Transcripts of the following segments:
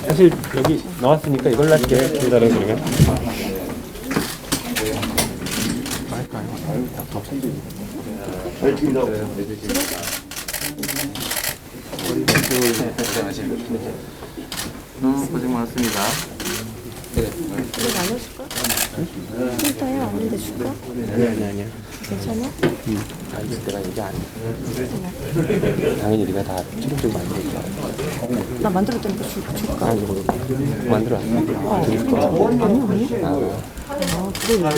사실 여기 나왔으니까 이걸로 할게요. 기다려 그러면. 고생 많았습니다. 이거 나눠줄까? 필터에 왔는데 줄까? 아니야. 괜찮아? 안 줄 때가 이제 안 돼. 당연히 네가 다 최종적으로 만들었어. 나 만들었다니까 줄까? 아니, 이거 만들었어. 줄 거. 아니. 아, 그래, 왜?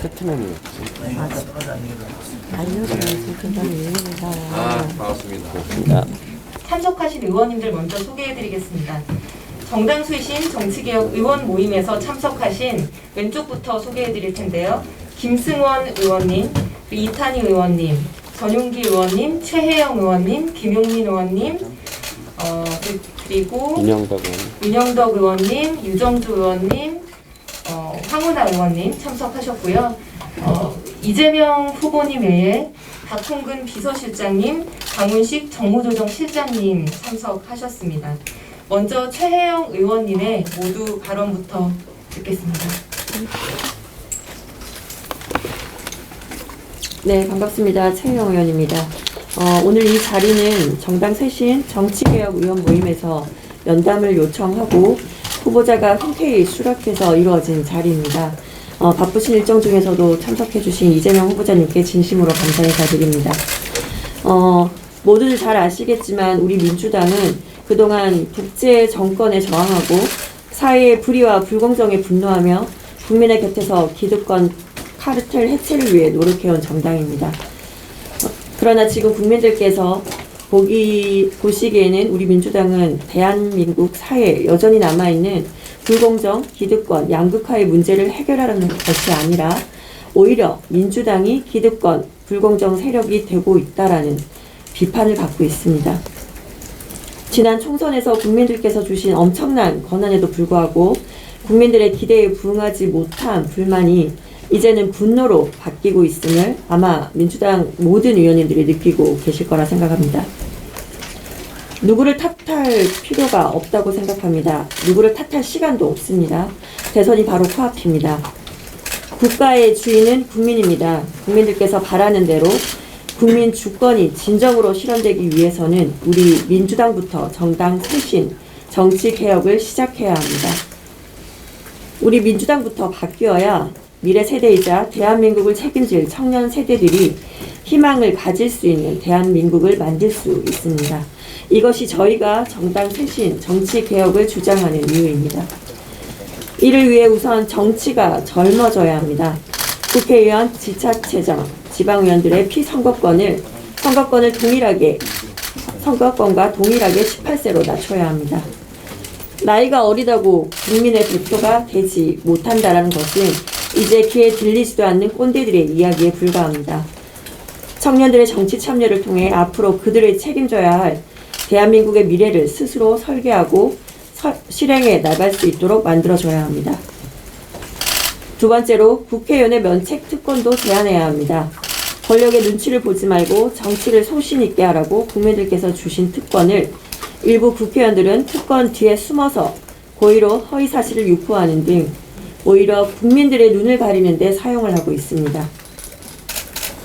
세트 메뉴. 알려줘야지. 그다음에 왜 이러는 반갑습니다. 참석하신 의원님들 먼저 소개해드리겠습니다. 정당 수신 정치개혁 의원 모임에서 참석하신 왼쪽부터 소개해드릴 텐데요. 김승원 의원님, 이탄희 의원님, 전용기 의원님, 최혜영 의원님, 김용민 의원님, 그리고 윤영덕 의원님, 유정주 의원님, 황운하 의원님 참석하셨고요. 이재명 후보님 외에 박홍근 비서실장님, 강훈식 정무조정실장님 참석하셨습니다. 먼저 최혜영 의원님의 모두 발언부터 듣겠습니다. 네, 반갑습니다. 최혜영 의원입니다. 오늘 이 자리는 정당 쇄신 정치개혁 의원 모임에서 연담을 요청하고 후보자가 흔쾌히 수락해서 이루어진 자리입니다. 바쁘신 일정 중에서도 참석해주신 이재명 후보자님께 진심으로 감사 인사드립니다. 모두들 잘 아시겠지만 우리 민주당은 그동안 독재 정권에 저항하고 사회의 불의와 불공정에 분노하며 국민의 곁에서 기득권 카르텔 해체를 위해 노력해온 정당입니다. 그러나 지금 국민들께서 보시기에는 우리 민주당은 대한민국 사회에 여전히 남아있는 불공정, 기득권, 양극화의 문제를 해결하려는 것이 아니라 오히려 민주당이 기득권, 불공정 세력이 되고 있다라는 비판을 받고 있습니다. 지난 총선에서 국민들께서 주신 엄청난 권한에도 불구하고 국민들의 기대에 부응하지 못한 불만이 이제는 분노로 바뀌고 있음을 아마 민주당 모든 의원님들이 느끼고 계실 거라 생각합니다. 누구를 탓할 필요가 없다고 생각합니다. 누구를 탓할 시간도 없습니다. 대선이 바로 코앞입니다. 국가의 주인은 국민입니다. 국민들께서 바라는 대로 국민 주권이 진정으로 실현되기 위해서는 우리 민주당부터 정당 쇄신, 정치 개혁을 시작해야 합니다. 우리 민주당부터 바뀌어야 미래 세대이자 대한민국을 책임질 청년 세대들이 희망을 가질 수 있는 대한민국을 만들 수 있습니다. 이것이 저희가 정당 쇄신, 정치 개혁을 주장하는 이유입니다. 이를 위해 우선 정치가 젊어져야 합니다. 국회의원, 지자체장, 지방의원들의 선거권과 동일하게 18세로 낮춰야 합니다. 나이가 어리다고 국민의 대표가 되지 못한다는 것은 이제 귀에 들리지도 않는 꼰대들의 이야기에 불과합니다. 청년들의 정치 참여를 통해 앞으로 그들의 책임져야 할 대한민국의 미래를 스스로 설계하고 실행해 나갈 수 있도록 만들어줘야 합니다. 두 번째로 국회의원의 면책 특권도 제한해야 합니다. 권력의 눈치를 보지 말고 정치를 소신 있게 하라고 국민들께서 주신 특권을 일부 국회의원들은 특권 뒤에 숨어서 고의로 허위 사실을 유포하는 등 오히려 국민들의 눈을 가리는 데 사용을 하고 있습니다.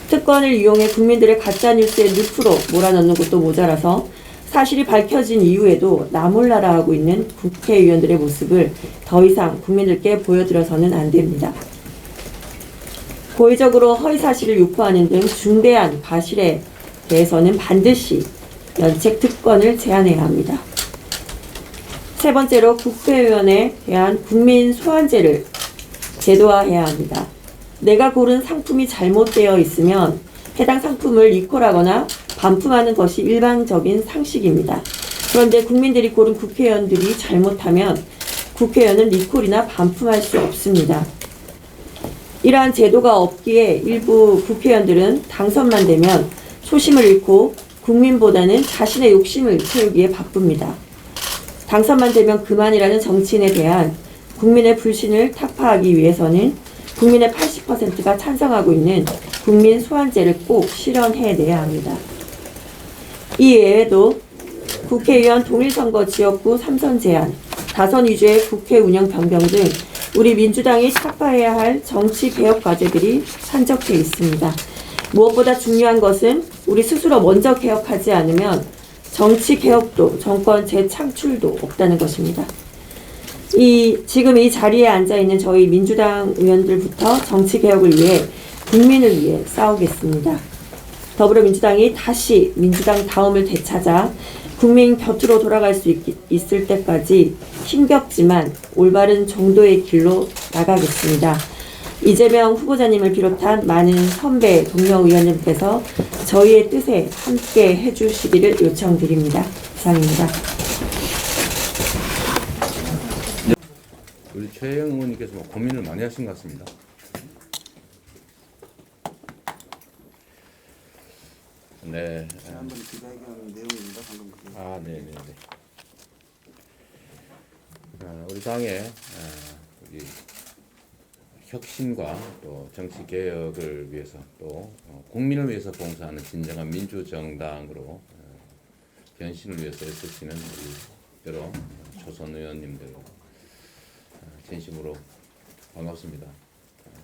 특권을 이용해 국민들의 가짜뉴스에 늪으로 몰아넣는 것도 모자라서 사실이 밝혀진 이후에도 나몰라라 하고 있는 국회의원들의 모습을 더 이상 국민들께 보여드려서는 안 됩니다. 고의적으로 허위사실을 유포하는 등 중대한 과실에 대해서는 반드시 면책 특권을 제한해야 합니다. 세 번째로 국회의원에 대한 국민 소환제를 제도화해야 합니다. 내가 고른 상품이 잘못되어 있으면 해당 상품을 리콜하거나 반품하는 것이 일반적인 상식입니다. 그런데 국민들이 고른 국회의원들이 잘못하면 국회의원은 리콜이나 반품할 수 없습니다. 이러한 제도가 없기에 일부 국회의원들은 당선만 되면 초심을 잃고 국민보다는 자신의 욕심을 채우기에 바쁩니다. 당선만 되면 그만이라는 정치인에 대한 국민의 불신을 타파하기 위해서는 국민의 80%가 찬성하고 있는 국민 소환제를 꼭 실현해내야 합니다. 이 외에도 국회의원 동일선거 지역구 3선 제한, 다선 위주의 국회 운영 변경 등 우리 민주당이 착파해야 할 정치 개혁 과제들이 산적해 있습니다. 무엇보다 중요한 것은 우리 스스로 먼저 개혁하지 않으면 정치 개혁도 정권 재창출도 없다는 것입니다. 지금 이 자리에 앉아 있는 저희 민주당 의원들부터 정치 개혁을 위해 국민을 위해 싸우겠습니다. 더불어민주당이 다시 민주당 다음을 되찾아 국민 곁으로 돌아갈 수 있을 때까지 힘겹지만 올바른 정도의 길로 나가겠습니다. 이재명 후보자님을 비롯한 많은 선배 동료 의원님께서 저희의 뜻에 함께 해주시기를 요청드립니다. 이상입니다. 우리 최영 의원님께서 고민을 많이 하신 것 같습니다. 네. 지난번 기자회견 내용입니다. 방금 그게. 네네네. 우리 당의 우리 혁신과 또 정치 개혁을 위해서 또 국민을 위해서 봉사하는 진정한 민주정당으로 변신을 위해서 애쓰시는 우리 여러 초선 의원님들 진심으로 반갑습니다.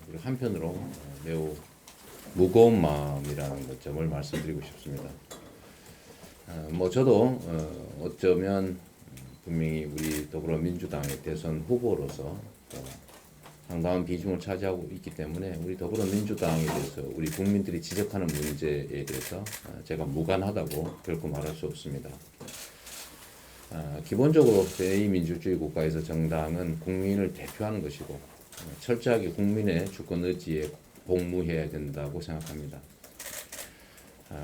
그리고 한편으로 매우 무거운 마음이라는 것 점을 말씀드리고 싶습니다. 저도 어쩌면 분명히 우리 더불어민주당의 대선 후보로서 상당한 비중을 차지하고 있기 때문에 우리 더불어민주당에 대해서 우리 국민들이 지적하는 문제에 대해서 제가 무관하다고 결코 말할 수 없습니다. 기본적으로 제2민주주의 국가에서 정당은 국민을 대표하는 것이고 철저하게 국민의 주권 의지에 복무해야 된다고 생각합니다.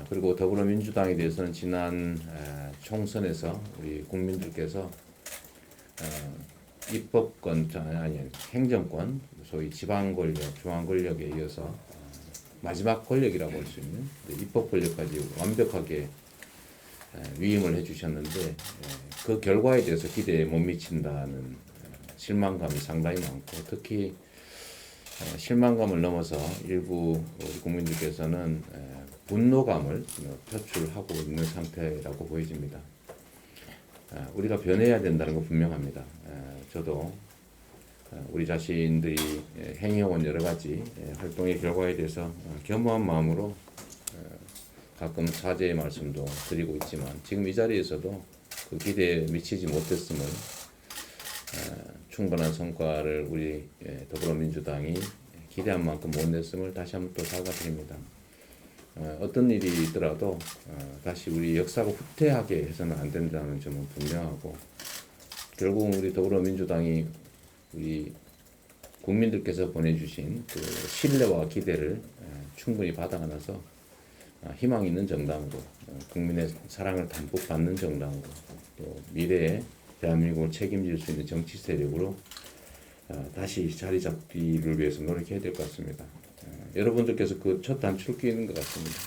그리고 더불어민주당에 대해서는 지난 총선에서 우리 국민들께서 입법권, 행정권, 소위 지방 권력, 중앙 권력에 이어서 마지막 권력이라고 할 수 있는 입법 권력까지 완벽하게 위임을 해주셨는데 그 결과에 대해서 기대에 못 미친다는 실망감이 상당히 많고 특히 실망감을 넘어서 일부 우리 국민들께서는 분노감을 표출하고 있는 상태라고 보여집니다. 우리가 변해야 된다는 건 분명합니다. 저도 우리 자신들이 행해온 여러 가지 활동의 결과에 대해서 겸허한 마음으로 가끔 사죄의 말씀도 드리고 있지만 지금 이 자리에서도 그 기대에 미치지 못했음을 충분한 성과를 우리 더불어민주당이 기대한 만큼 못 냈음을 다시 한번 또 사과드립니다. 어떤 일이 있더라도 다시 우리 역사가 후퇴하게 해서는 안 된다는 점은 분명하고 결국 우리 더불어민주당이 우리 국민들께서 보내주신 그 신뢰와 기대를 충분히 받아 안아서 희망 있는 정당으로 국민의 사랑을 담뿍 받는 정당으로 또 미래에 대한민국을 책임질 수 있는 정치 세력으로 다시 자리 잡기를 위해서 노력해야 될 것 같습니다. 여러분들께서 그 첫 단축기인 것 같습니다.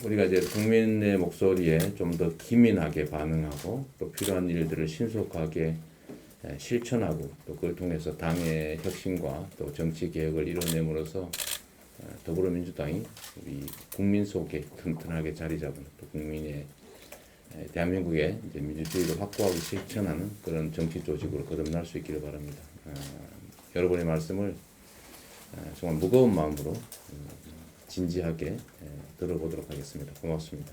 우리가 이제 국민의 목소리에 좀 더 기민하게 반응하고 또 필요한 일들을 신속하게 실천하고 또 그걸 통해서 당의 혁신과 또 정치 개혁을 이뤄냄으로써 더불어민주당이 우리 국민 속에 튼튼하게 자리 잡은 또 국민의 대한민국의 이제 민주주의를 확고하게 실천하는 그런 정치 조직으로 거듭날 수 있기를 바랍니다. 여러분의 말씀을 정말 무거운 마음으로 진지하게 들어보도록 하겠습니다. 고맙습니다.